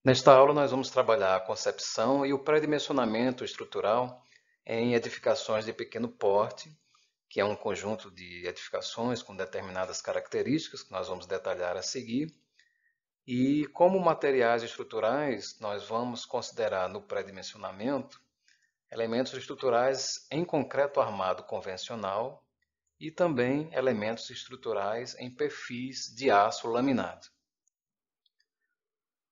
Nesta aula, nós vamos trabalhar a concepção e o pré-dimensionamento estrutural em edificações de pequeno porte, que é um conjunto de edificações com determinadas características que nós vamos detalhar a seguir. E como materiais estruturais, nós vamos considerar no pré-dimensionamento elementos estruturais em concreto armado convencional e também elementos estruturais em perfis de aço laminado.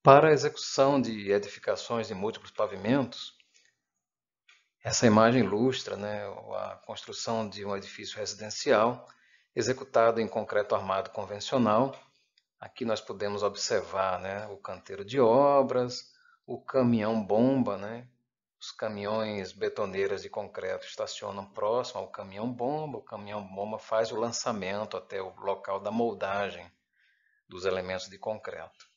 Para a execução de edificações de múltiplos pavimentos, essa imagem ilustra, a construção de um edifício residencial executado em concreto armado convencional. Aqui nós podemos observar, o canteiro de obras, o caminhão-bomba. Os caminhões betoneiras de concreto estacionam próximo ao caminhão-bomba. O caminhão-bomba faz o lançamento até o local da moldagem dos elementos de concreto.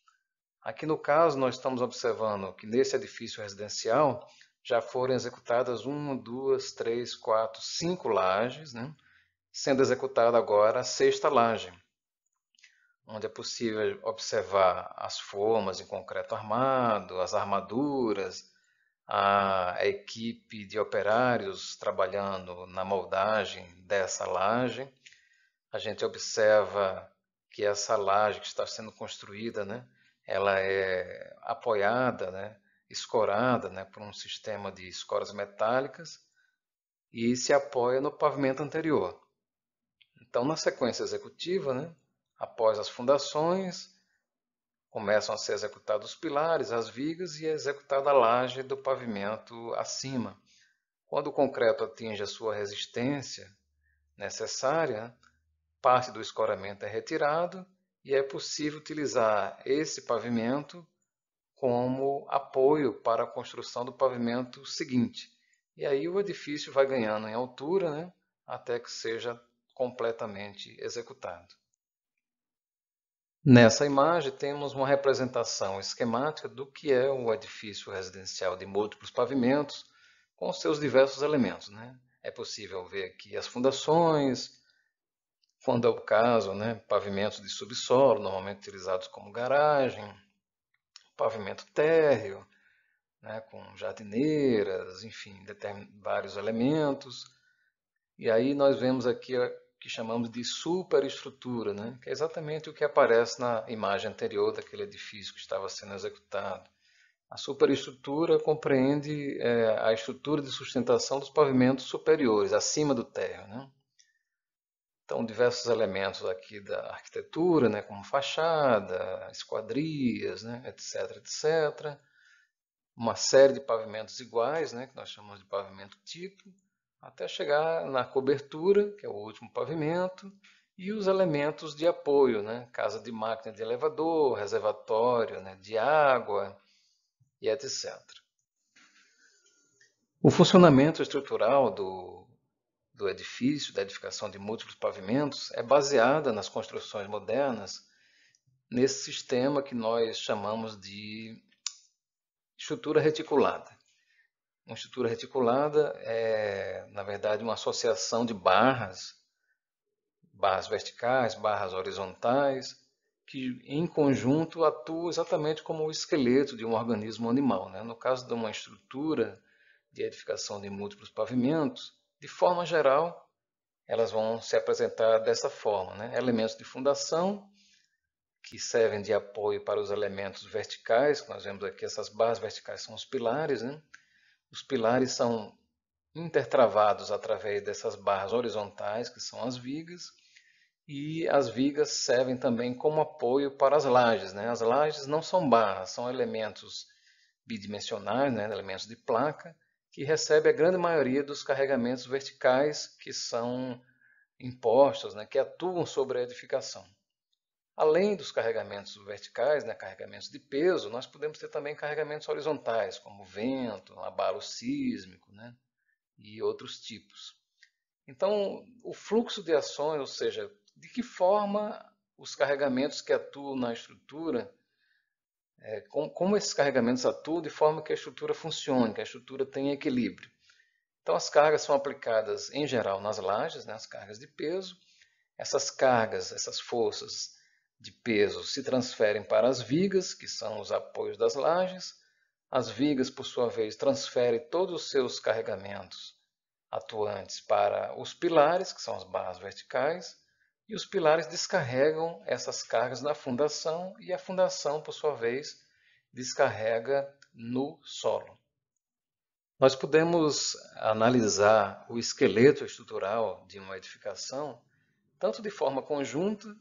Aqui no caso, nós estamos observando que nesse edifício residencial já foram executadas 1, 2, 3, 4, 5 lajes, sendo executada agora a 6ª laje, onde é possível observar as formas em concreto armado, as armaduras, a equipe de operários trabalhando na moldagem dessa laje. A gente observa que essa laje que está sendo construída, ela é apoiada, escorada, por um sistema de escoras metálicas e se apoia no pavimento anterior. Então, na sequência executiva, após as fundações, começam a ser executados os pilares, as vigas e é executada a laje do pavimento acima. Quando o concreto atinge a sua resistência necessária, parte do escoramento é retirado e é possível utilizar esse pavimento como apoio para a construção do pavimento seguinte. E aí o edifício vai ganhando em altura, até que seja completamente executado. Nessa imagem temos uma representação esquemática do que é um edifício residencial de múltiplos pavimentos com seus diversos elementos. É possível ver aqui as fundações, quando é o caso, pavimentos de subsolo, normalmente utilizados como garagem, pavimento térreo, com jardineiras, enfim, vários elementos. E aí nós vemos aqui o que chamamos de superestrutura, que é exatamente o que aparece na imagem anterior daquele edifício que estava sendo executado. A superestrutura compreende a estrutura de sustentação dos pavimentos superiores, acima do térreo. Então, diversos elementos aqui da arquitetura, como fachada, esquadrias, etc, etc. Uma série de pavimentos iguais, que nós chamamos de pavimento tipo, até chegar na cobertura, que é o último pavimento, e os elementos de apoio, casa de máquina de elevador, reservatório de água e etc. O funcionamento estrutural do edifício, da edificação de múltiplos pavimentos, é baseada nas construções modernas nesse sistema que nós chamamos de estrutura reticulada. Uma estrutura reticulada é, na verdade, uma associação de barras verticais, barras horizontais, que em conjunto atuam exatamente como o esqueleto de um organismo animal. No caso de uma estrutura de edificação de múltiplos pavimentos, de forma geral, elas vão se apresentar dessa forma. Elementos de fundação, que servem de apoio para os elementos verticais, que nós vemos aqui, essas barras verticais são os pilares. Os pilares são intertravados através dessas barras horizontais, que são as vigas, e as vigas servem também como apoio para as lajes. As lajes não são barras, são elementos bidimensionais, elementos de placa, que recebem a grande maioria dos carregamentos verticais que são impostos, que atuam sobre a edificação. Além dos carregamentos verticais, carregamentos de peso, nós podemos ter também carregamentos horizontais, como vento, abalo sísmico, e outros tipos. Então, o fluxo de ações, ou seja, de que forma os carregamentos que atuam na estrutura, como esses carregamentos atuam de forma que a estrutura funcione, que a estrutura tenha equilíbrio. Então, as cargas são aplicadas, em geral, nas lajes, as cargas de peso. Essas cargas, essas forças, de peso se transferem para as vigas, que são os apoios das lajes. As vigas, por sua vez, transferem todos os seus carregamentos atuantes para os pilares, que são as barras verticais, e os pilares descarregam essas cargas na fundação e a fundação, por sua vez, descarrega no solo. Nós podemos analisar o esqueleto estrutural de uma edificação tanto de forma conjunta,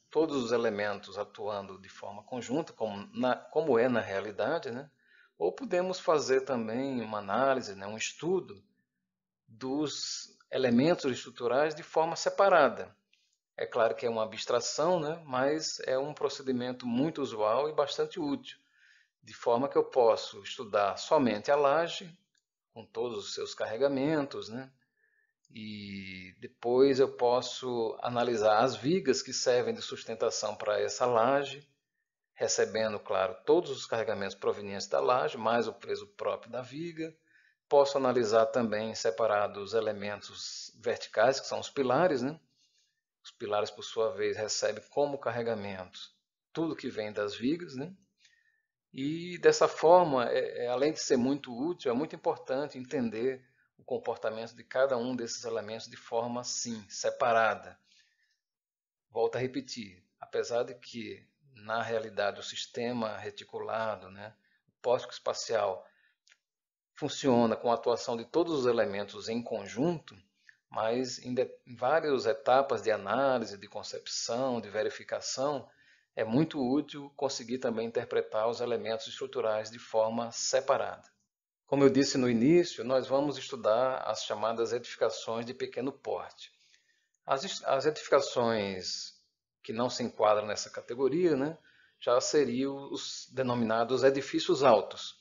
todos os elementos atuando de forma conjunta, como é na realidade, né? Ou podemos fazer também uma análise, né, um estudo dos elementos estruturais de forma separada. É claro que é uma abstração, né, mas é um procedimento muito usual e bastante útil, de forma que eu posso estudar somente a laje, com todos os seus carregamentos, né? E depois eu posso analisar as vigas que servem de sustentação para essa laje, recebendo, claro, todos os carregamentos provenientes da laje, mais o peso próprio da viga. Posso analisar também separado os elementos verticais, que são os pilares, né? Os pilares, por sua vez, recebem como carregamento tudo que vem das vigas, né? E dessa forma, além de ser muito útil, é muito importante entender o comportamento de cada um desses elementos de forma, sim, separada. Volto a repetir, apesar de que, na realidade, o sistema reticulado, né, o pórtico espacial, funciona com a atuação de todos os elementos em conjunto, mas em várias etapas de análise, de concepção, de verificação, é muito útil conseguir também interpretar os elementos estruturais de forma separada. Como eu disse no início, nós vamos estudar as chamadas edificações de pequeno porte. As edificações que não se enquadram nessa categoria, né, já seriam os denominados edifícios altos.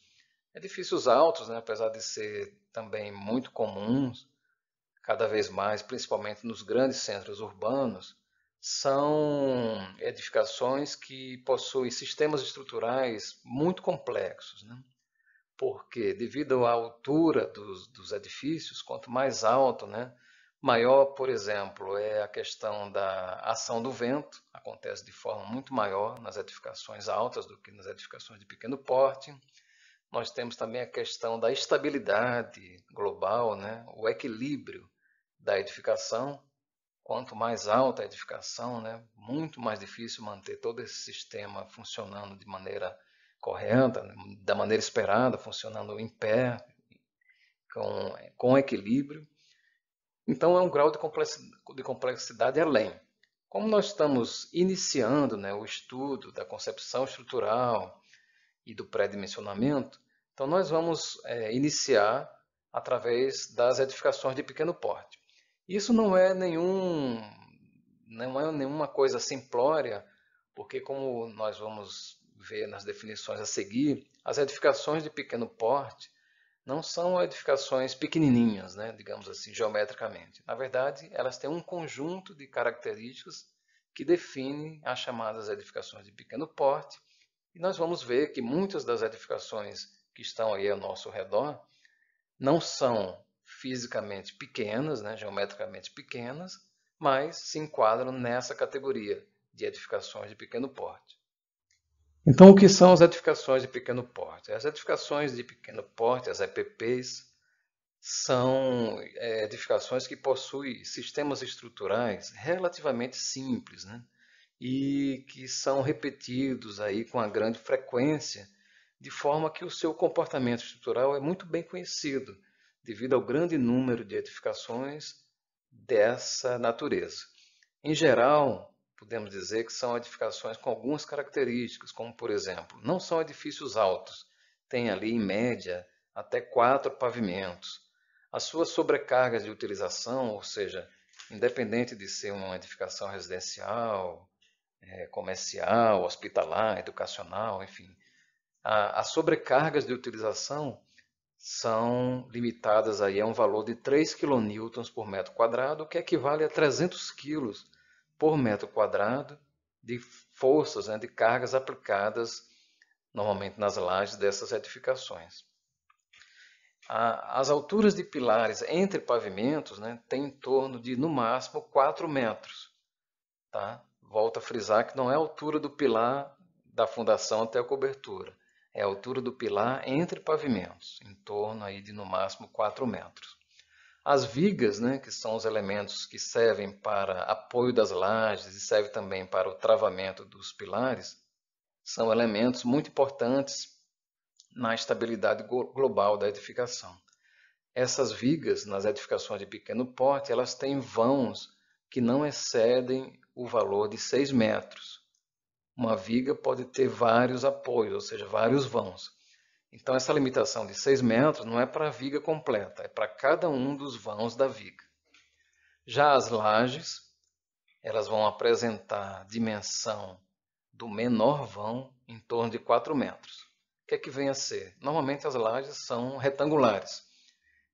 Edifícios altos, né, apesar de ser também muito comuns, cada vez mais, principalmente nos grandes centros urbanos, são edificações que possuem sistemas estruturais muito complexos, né? Porque, devido à altura dos edifícios, quanto mais alto, né, maior, por exemplo, é a questão da ação do vento, acontece de forma muito maior nas edificações altas do que nas edificações de pequeno porte. Nós temos também a questão da estabilidade global, né, o equilíbrio da edificação. Quanto mais alta a edificação, né, muito mais difícil manter todo esse sistema funcionando de maneira correta, da maneira esperada, funcionando em pé, com equilíbrio. Então é um grau de complexidade além. Como nós estamos iniciando, né, o estudo da concepção estrutural e do pré-dimensionamento, então nós vamos iniciar através das edificações de pequeno porte. Isso não é nenhuma coisa simplória, porque como nós vamos ver nas definições a seguir, as edificações de pequeno porte não são edificações pequenininhas, né, digamos assim, geometricamente. Na verdade, elas têm um conjunto de características que definem as chamadas edificações de pequeno porte, e nós vamos ver que muitas das edificações que estão aí ao nosso redor não são fisicamente pequenas, né, geometricamente pequenas, mas se enquadram nessa categoria de edificações de pequeno porte. Então, o que são as edificações de pequeno porte? As edificações de pequeno porte, as EPPs, são edificações que possuem sistemas estruturais relativamente simples, né? E que são repetidos aí com a grande frequência, de forma que o seu comportamento estrutural é muito bem conhecido, devido ao grande número de edificações dessa natureza. Em geral, podemos dizer que são edificações com algumas características, como, por exemplo, não são edifícios altos, tem ali, em média, até 4 pavimentos. As suas sobrecargas de utilização, ou seja, independente de ser uma edificação residencial, comercial, hospitalar, educacional, enfim, as sobrecargas de utilização são limitadas aí a um valor de 3 kN por metro quadrado, que equivale a 300 kg por metro quadrado de forças, né, de cargas aplicadas normalmente nas lajes dessas edificações. As alturas de pilares entre pavimentos, né, têm em torno de, no máximo, 4 metros. Tá? volto a frisar que não é a altura do pilar da fundação até a cobertura, é a altura do pilar entre pavimentos, em torno aí de no máximo 4 metros. As vigas, né, que são os elementos que servem para apoio das lajes e servem também para o travamento dos pilares, são elementos muito importantes na estabilidade global da edificação. Essas vigas, nas edificações de pequeno porte, elas têm vãos que não excedem o valor de 6 metros. Uma viga pode ter vários apoios, ou seja, vários vãos. Então, essa limitação de 6 metros não é para a viga completa, é para cada um dos vãos da viga. Já as lajes, elas vão apresentar dimensão do menor vão em torno de 4 metros. O que é que vem a ser? Normalmente as lajes são retangulares,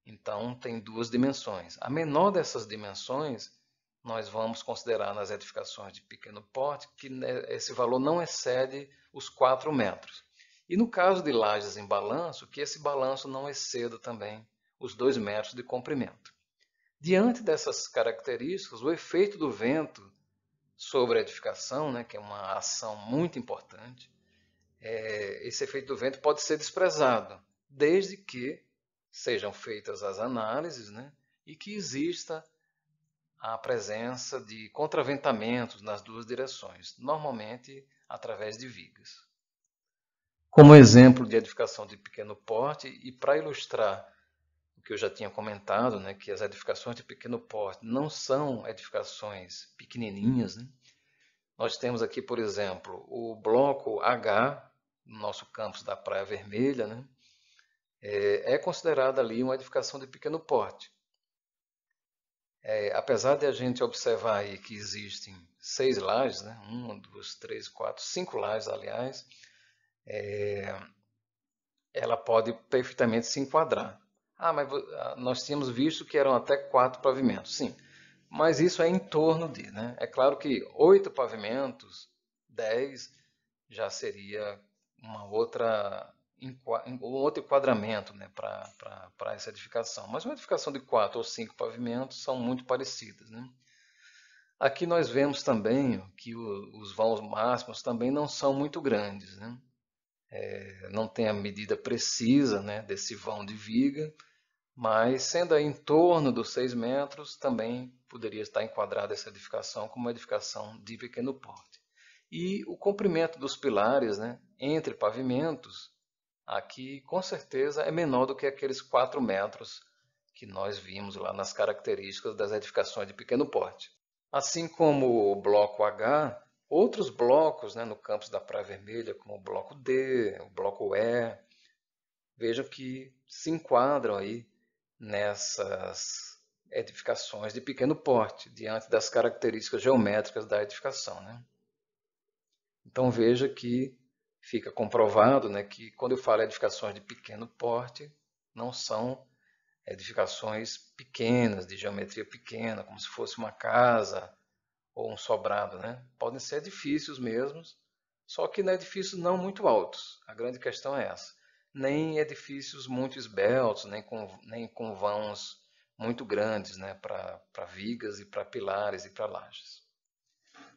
então tem 2 dimensões. A menor dessas dimensões, nós vamos considerar nas edificações de pequeno porte que esse valor não excede os 4 metros. E no caso de lajes em balanço, que esse balanço não exceda também os 2 metros de comprimento. Diante dessas características, o efeito do vento sobre a edificação, né, que é uma ação muito importante, esse efeito do vento pode ser desprezado, desde que sejam feitas as análises, né, e que exista a presença de contraventamentos nas 2 direções, normalmente através de vigas. Como exemplo de edificação de pequeno porte, e para ilustrar o que eu já tinha comentado, né, que as edificações de pequeno porte não são edificações pequenininhas, né? Nós temos aqui, por exemplo, o bloco H, no nosso campus da Praia Vermelha, né, é considerada ali uma edificação de pequeno porte. Apesar de a gente observar aí que existem 6 lajes, né, 1, 2, 3, 4, 5 lajes, aliás, ela pode perfeitamente se enquadrar. Mas nós tínhamos visto que eram até 4 pavimentos. Sim, mas isso é em torno de, né? É claro que 8 pavimentos, 10, já seria um outro enquadramento, né, para essa edificação. Mas uma edificação de 4 ou 5 pavimentos são muito parecidas, né? Aqui nós vemos também que os vãos máximos também não são muito grandes, né? Não tem a medida precisa, né, desse vão de viga, mas sendo aí em torno dos 6 metros, também poderia estar enquadrada essa edificação como uma edificação de pequeno porte. E o comprimento dos pilares, né, entre pavimentos, aqui com certeza é menor do que aqueles 4 metros que nós vimos lá nas características das edificações de pequeno porte. Assim como o bloco H, outros blocos, né, no campus da Praia Vermelha, como o bloco D, o bloco E, vejam que se enquadram aí nessas edificações de pequeno porte, diante das características geométricas da edificação, né? Então veja que fica comprovado, né, que quando eu falo edificações de pequeno porte, não são edificações pequenas, de geometria pequena, como se fosse uma casa ou um sobrado, né? Podem ser edifícios mesmos, só que não edifícios não muito altos. A grande questão é essa. Nem edifícios muito esbeltos, nem com vãos muito grandes, né, para vigas e para pilares e para lajes.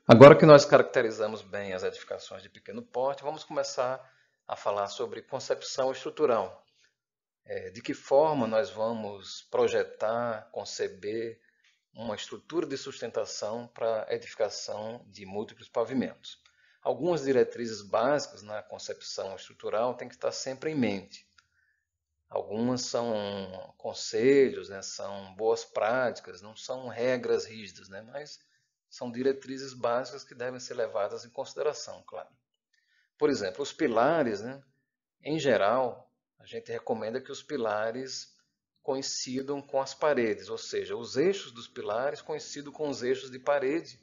Agora que nós caracterizamos bem as edificações de pequeno porte, vamos começar a falar sobre concepção estrutural. De que forma nós vamos projetar, conceber uma estrutura de sustentação para a edificação de múltiplos pavimentos. Algumas diretrizes básicas na concepção estrutural têm que estar sempre em mente. Algumas são conselhos, né, são boas práticas, não são regras rígidas, né, mas são diretrizes básicas que devem ser levadas em consideração, claro. Por exemplo, os pilares, né, em geral, a gente recomenda que os pilares coincidam com as paredes, ou seja, os eixos dos pilares coincidam com os eixos de parede,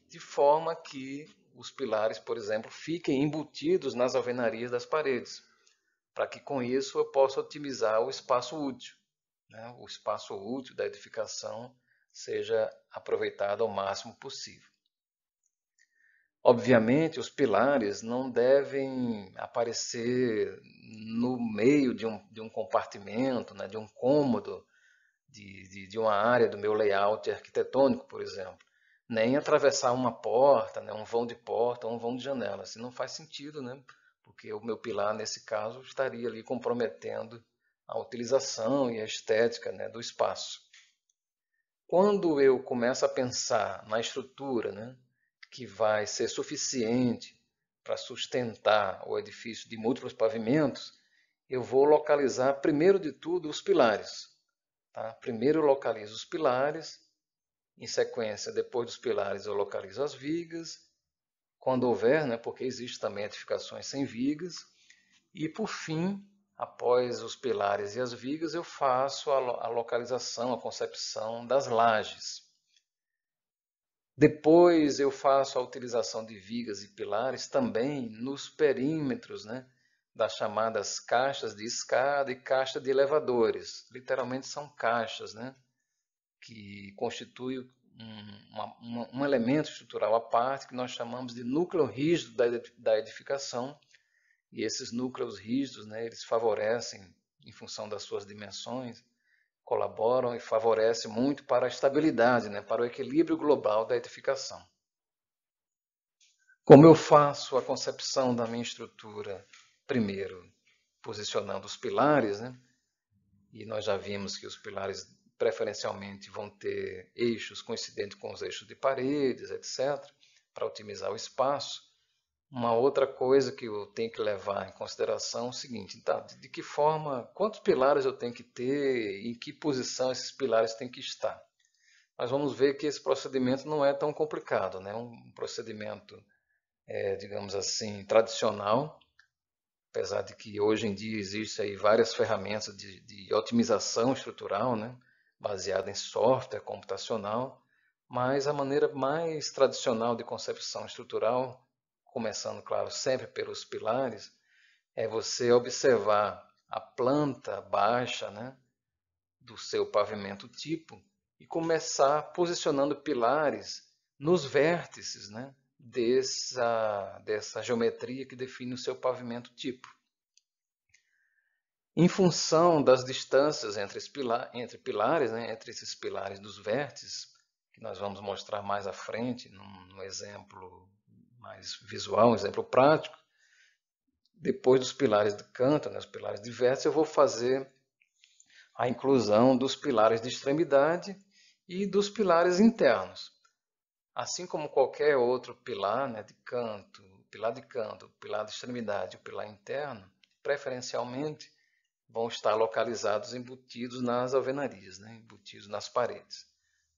de forma que os pilares, por exemplo, fiquem embutidos nas alvenarias das paredes, para que com isso eu possa otimizar o espaço útil, né? O espaço útil da edificação seja aproveitado ao máximo possível. Obviamente, os pilares não devem aparecer no meio de um compartimento, né, de um cômodo, de uma área do meu layout arquitetônico, por exemplo. nem atravessar uma porta, né, um vão de porta ou um vão de janela. Assim não faz sentido, né, porque o meu pilar, nesse caso, estaria ali comprometendo a utilização e a estética, né, do espaço. Quando eu começo a pensar na estrutura, né, que vai ser suficiente para sustentar o edifício de múltiplos pavimentos, eu vou localizar, primeiro de tudo, os pilares. Tá? Primeiro eu localizo os pilares, em sequência, depois dos pilares, eu localizo as vigas, quando houver, né, porque existe também edificações sem vigas, e por fim, após os pilares e as vigas, eu faço a localização, a concepção das lajes. Depois eu faço a utilização de vigas e pilares também nos perímetros, né, das chamadas caixas de escada e caixa de elevadores. Literalmente são caixas, né, que constituem um elemento estrutural à parte que nós chamamos de núcleo rígido da edificação. E esses núcleos rígidos, né, eles favorecem, em função das suas dimensões, colaboram e favorecem muito para a estabilidade, né, para o equilíbrio global da edificação. Como eu faço a concepção da minha estrutura? Primeiro, posicionando os pilares, né? E nós já vimos que os pilares preferencialmente vão ter eixos coincidentes com os eixos de paredes, etc., para otimizar o espaço. Uma outra coisa que eu tenho que levar em consideração é o seguinte: então, de que forma, quantos pilares eu tenho que ter, em que posição esses pilares têm que estar? Nós vamos ver que esse procedimento não é tão complicado, né? Um procedimento, digamos assim, tradicional, apesar de que hoje em dia existem aí várias ferramentas de otimização estrutural, né? Baseada em software computacional, mas a maneira mais tradicional de concepção estrutural, começando, claro, sempre pelos pilares, é você observar a planta baixa, né, do seu pavimento tipo e começar posicionando pilares nos vértices, né, dessa geometria que define o seu pavimento tipo. Em função das distâncias entre pilares, né, entre esses pilares dos vértices, que nós vamos mostrar mais à frente, num exemplo mais visual, um exemplo prático, depois dos pilares de canto, né, os pilares de vértice, eu vou fazer a inclusão dos pilares de extremidade e dos pilares internos. Assim como qualquer outro pilar, né, de canto, pilar de extremidade e o pilar interno, preferencialmente vão estar localizados embutidos nas alvenarias, né, embutidos nas paredes,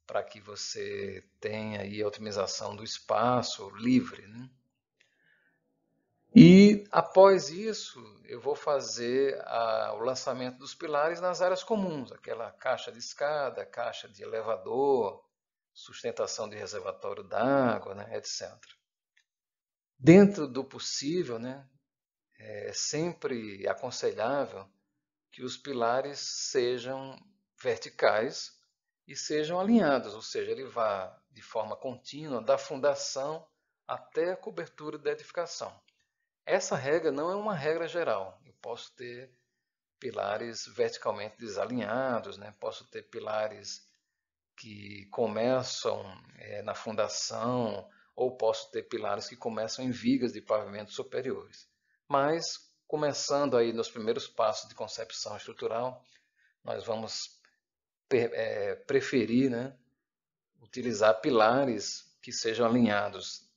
para que você tenha aí a otimização do espaço livre, né? E após isso, eu vou fazer o lançamento dos pilares nas áreas comuns, aquela caixa de escada, caixa de elevador, sustentação de reservatório d'água, né, etc. Dentro do possível, né, é sempre aconselhável que os pilares sejam verticais e sejam alinhados, ou seja, ele vá de forma contínua da fundação até a cobertura da edificação. Essa regra não é uma regra geral. Eu posso ter pilares verticalmente desalinhados, né? Posso ter pilares que começam na fundação, ou posso ter pilares que começam em vigas de pavimentos superiores. Mas, começando aí nos primeiros passos de concepção estrutural, nós vamos preferir, né, utilizar pilares que sejam alinhados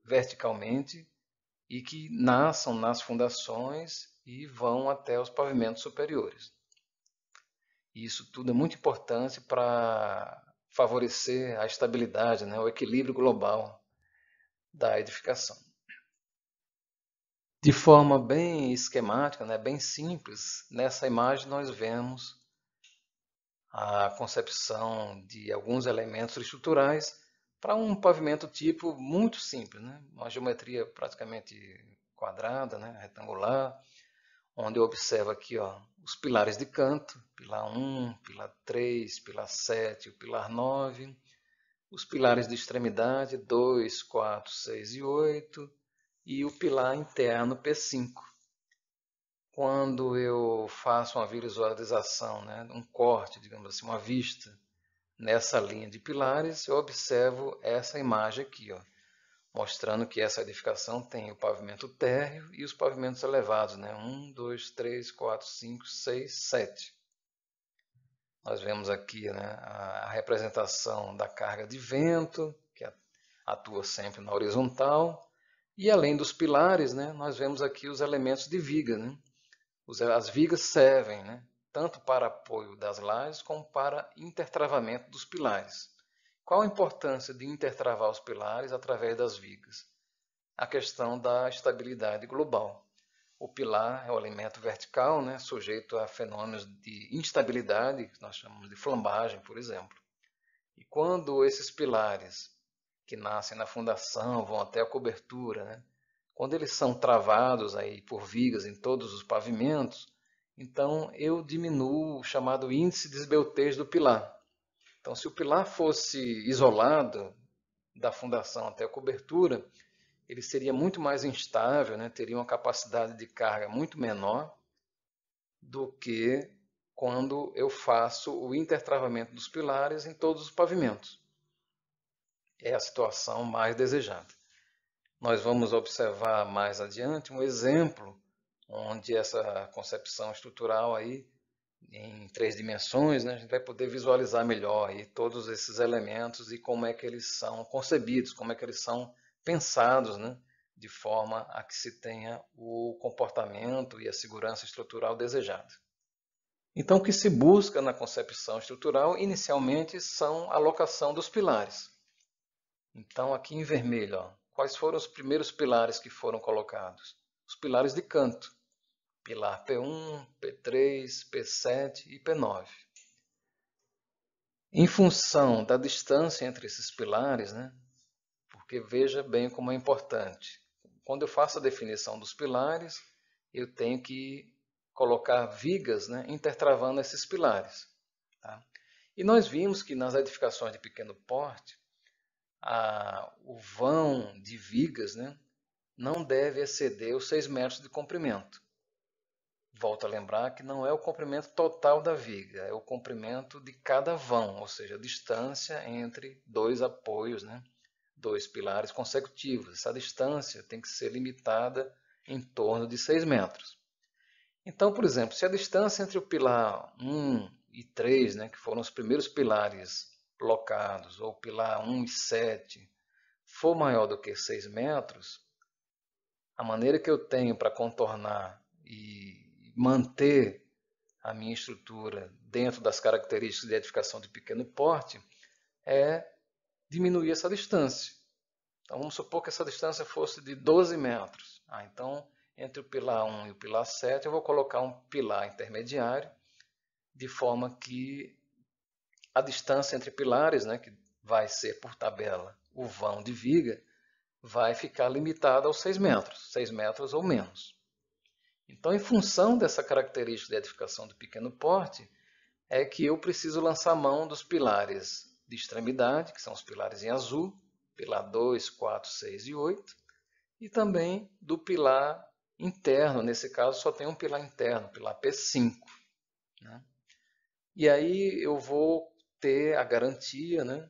verticalmente e que nasçam nas fundações e vão até os pavimentos superiores. E isso tudo é muito importante para favorecer a estabilidade, né, o equilíbrio global da edificação. De forma bem esquemática, né, bem simples, nessa imagem nós vemos a concepção de alguns elementos estruturais para um pavimento tipo muito simples, né? Uma geometria praticamente quadrada, né? Retangular, onde eu observo aqui, ó, os pilares de canto, pilar 1, pilar 3, pilar 7, o pilar 9, os pilares de extremidade 2, 4, 6 e 8 e o pilar interno P5. Quando eu faço uma visualização, né, um corte, digamos assim, uma vista nessa linha de pilares, eu observo essa imagem aqui, ó, mostrando que essa edificação tem o pavimento térreo e os pavimentos elevados, né? 1, 2, 3, 4, 5, 6, 7. Nós vemos aqui, né, a representação da carga de vento, que atua sempre na horizontal, e além dos pilares, né, nós vemos aqui os elementos de viga, né? As vigas servem, né, tanto para apoio das lajes como para intertravamento dos pilares. Qual a importância de intertravar os pilares através das vigas? A questão da estabilidade global. O pilar é o elemento vertical, né, sujeito a fenômenos de instabilidade, que nós chamamos de flambagem, por exemplo. E quando esses pilares, que nascem na fundação, vão até a cobertura, né, quando eles são travados aí por vigas em todos os pavimentos, então eu diminuo o chamado índice de esbeltez do pilar. Então, se o pilar fosse isolado da fundação até a cobertura, ele seria muito mais instável, né? Teria uma capacidade de carga muito menor do que quando eu faço o intertravamento dos pilares em todos os pavimentos. É a situação mais desejada. Nós vamos observar mais adiante um exemplo onde essa concepção estrutural aí em 3 dimensões, né, a gente vai poder visualizar melhor aí todos esses elementos e como é que eles são concebidos, como é que eles são pensados, né, de forma a que se tenha o comportamento e a segurança estrutural desejado. Então, o que se busca na concepção estrutural, inicialmente, são a locação dos pilares. Então, aqui em vermelho, ó, quais foram os primeiros pilares que foram colocados? Os pilares de canto. Pilar P1, P3, P7 e P9. Em função da distância entre esses pilares, né, porque veja bem como é importante. Quando eu faço a definição dos pilares, eu tenho que colocar vigas, né, intertravando esses pilares. Tá? E nós vimos que nas edificações de pequeno porte, o vão de vigas, né, não deve exceder os 6 metros de comprimento. Volto a lembrar que não é o comprimento total da viga, é o comprimento de cada vão, ou seja, a distância entre 2 apoios, né? 2 pilares consecutivos. Essa distância tem que ser limitada em torno de 6 metros. Então, por exemplo, se a distância entre o pilar 1 e 3, né, que foram os primeiros pilares locados, ou o pilar 1 e 7, for maior do que 6 metros, a maneira que eu tenho para contornar e manter a minha estrutura dentro das características de edificação de pequeno porte é diminuir essa distância. Então, vamos supor que essa distância fosse de 12 metros. Então, entre o pilar 1 e o pilar 7, eu vou colocar um pilar intermediário, de forma que a distância entre pilares, né, que vai ser por tabela o vão de viga, vai ficar limitada aos 6 metros ou menos. Então, em função dessa característica de edificação de pequeno porte, é que eu preciso lançar mão dos pilares de extremidade, que são os pilares em azul, pilar 2, 4, 6 e 8, e também do pilar interno, nesse caso só tem um pilar interno, pilar P5. Né? E aí eu vou ter a garantia, né,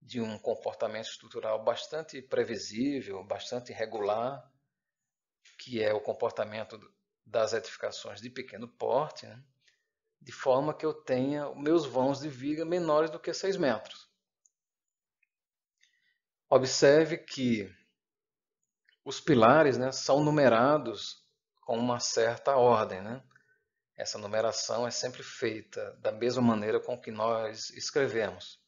de um comportamento estrutural bastante previsível, bastante regular, que é o comportamento das edificações de pequeno porte, né? De forma que eu tenha meus vãos de viga menores do que 6 metros. Observe que os pilares, né, são numerados com uma certa ordem. Né? Essa numeração é sempre feita da mesma maneira com que nós escrevemos,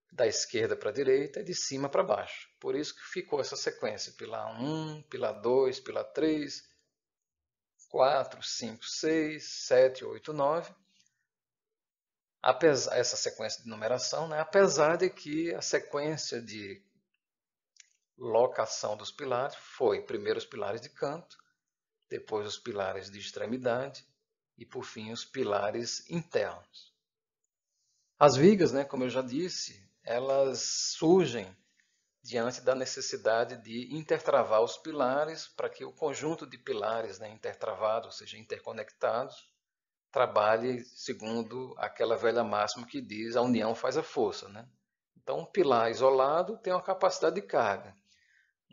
da esquerda para a direita e de cima para baixo. Por isso que ficou essa sequência, pilar 1, pilar 2, pilar 3, 4, 5, 6, 7, 8, 9. Essa sequência de numeração, né, apesar de que a sequência de locação dos pilares foi primeiro os pilares de canto, depois os pilares de extremidade e, por fim, os pilares internos. As vigas, né, como eu já disse, elas surgem diante da necessidade de intertravar os pilares para que o conjunto de pilares, né, intertravados, ou seja, interconectados, trabalhe segundo aquela velha máxima que diz a união faz a força, né? Então, um pilar isolado tem uma capacidade de carga.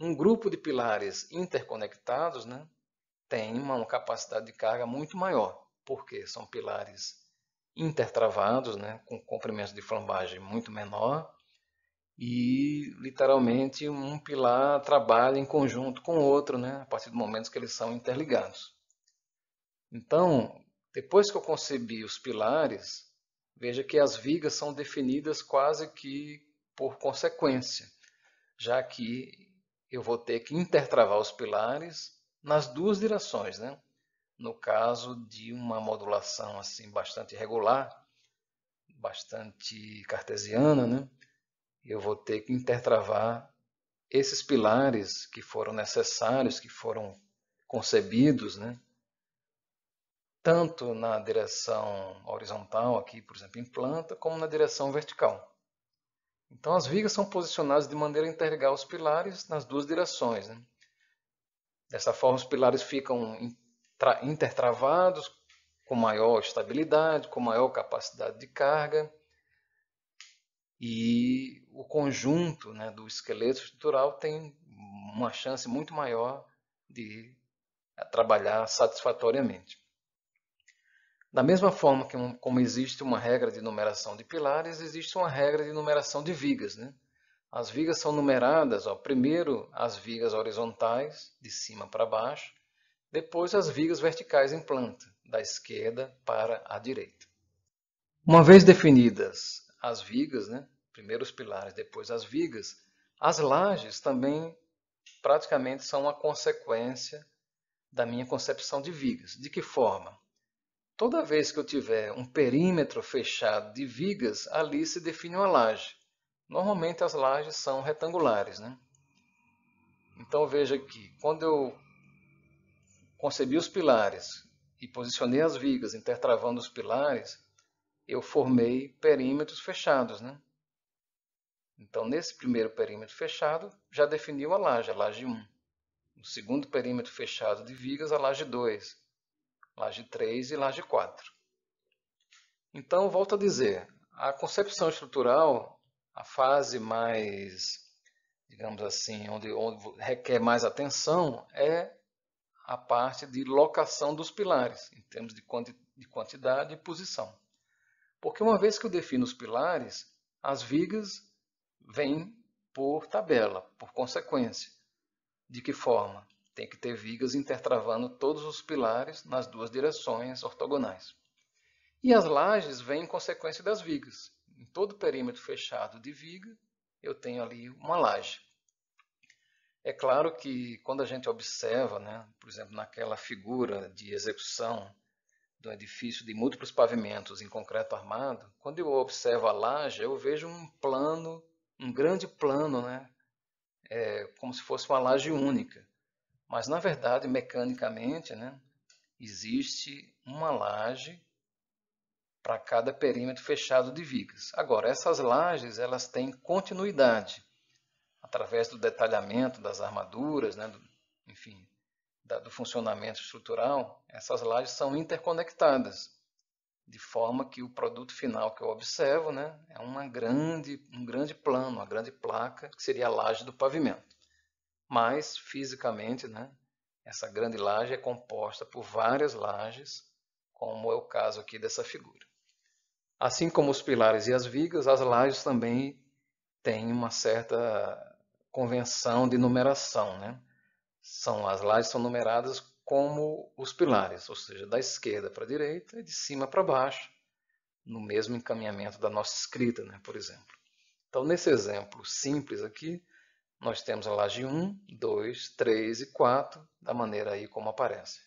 Um grupo de pilares interconectados, né, tem uma capacidade de carga muito maior, porque são pilares intertravados, né, com comprimentos de flambagem muito menor, e literalmente um pilar trabalha em conjunto com o outro, né, a partir do momento que eles são interligados. Então, depois que eu concebi os pilares, veja que as vigas são definidas quase que por consequência, já que eu vou ter que intertravar os pilares nas duas direções, né? No caso de uma modulação assim bastante regular, bastante cartesiana, né? Eu vou ter que intertravar esses pilares que foram necessários, que foram concebidos, né? Tanto na direção horizontal, aqui, por exemplo, em planta, como na direção vertical. Então, as vigas são posicionadas de maneira a interligar os pilares nas duas direções, né? Dessa forma, os pilares ficam intertravados, com maior estabilidade, com maior capacidade de carga, e o conjunto, né, do esqueleto estrutural tem uma chance muito maior de trabalhar satisfatoriamente. Da mesma forma que como existe uma regra de numeração de pilares, existe uma regra de numeração de vigas, né? As vigas são numeradas, primeiro as vigas horizontais, de cima para baixo, depois as vigas verticais em planta, da esquerda para a direita. Uma vez definidas as vigas, né? Primeiro os pilares, depois as vigas, as lajes também praticamente são uma consequência da minha concepção de vigas. De que forma? Toda vez que eu tiver um perímetro fechado de vigas, ali se define uma laje. Normalmente as lajes são retangulares, né? Então veja que quando eu concebi os pilares e posicionei as vigas intertravando os pilares, eu formei perímetros fechados, né? Então nesse primeiro perímetro fechado já definiu a laje 1. No segundo perímetro fechado de vigas, a laje 2, laje 3 e laje 4. Então, volto a dizer, a concepção estrutural, a fase mais, digamos assim, onde requer mais atenção, é a parte de locação dos pilares, em termos de quantidade e posição. Porque uma vez que eu defino os pilares, as vigas vêm por tabela, por consequência. De que forma? Tem que ter vigas intertravando todos os pilares nas duas direções ortogonais. E as lajes vêm em consequência das vigas. Em todo perímetro fechado de viga, eu tenho ali uma laje. É claro que quando a gente observa, né, por exemplo, naquela figura de execução do edifício de múltiplos pavimentos em concreto armado, quando eu observo a laje, eu vejo um plano, um grande plano, né, como se fosse uma laje única. Mas, na verdade, mecanicamente, né, existe uma laje para cada perímetro fechado de vigas. Agora, essas lajes elas têm continuidade através do detalhamento das armaduras, né, enfim, do funcionamento estrutural. Essas lajes são interconectadas, de forma que o produto final que eu observo, né, é um grande plano, uma grande placa, que seria a laje do pavimento. Mas, fisicamente, né, essa grande laje é composta por várias lajes, como é o caso aqui dessa figura. Assim como os pilares e as vigas, as lajes também têm uma certa convenção de numeração, né? As lajes são numeradas como os pilares, ou seja, da esquerda para a direita e de cima para baixo, no mesmo encaminhamento da nossa escrita, né, por exemplo. Então, nesse exemplo simples aqui, nós temos a laje 1, 2, 3 e 4, da maneira aí como aparece.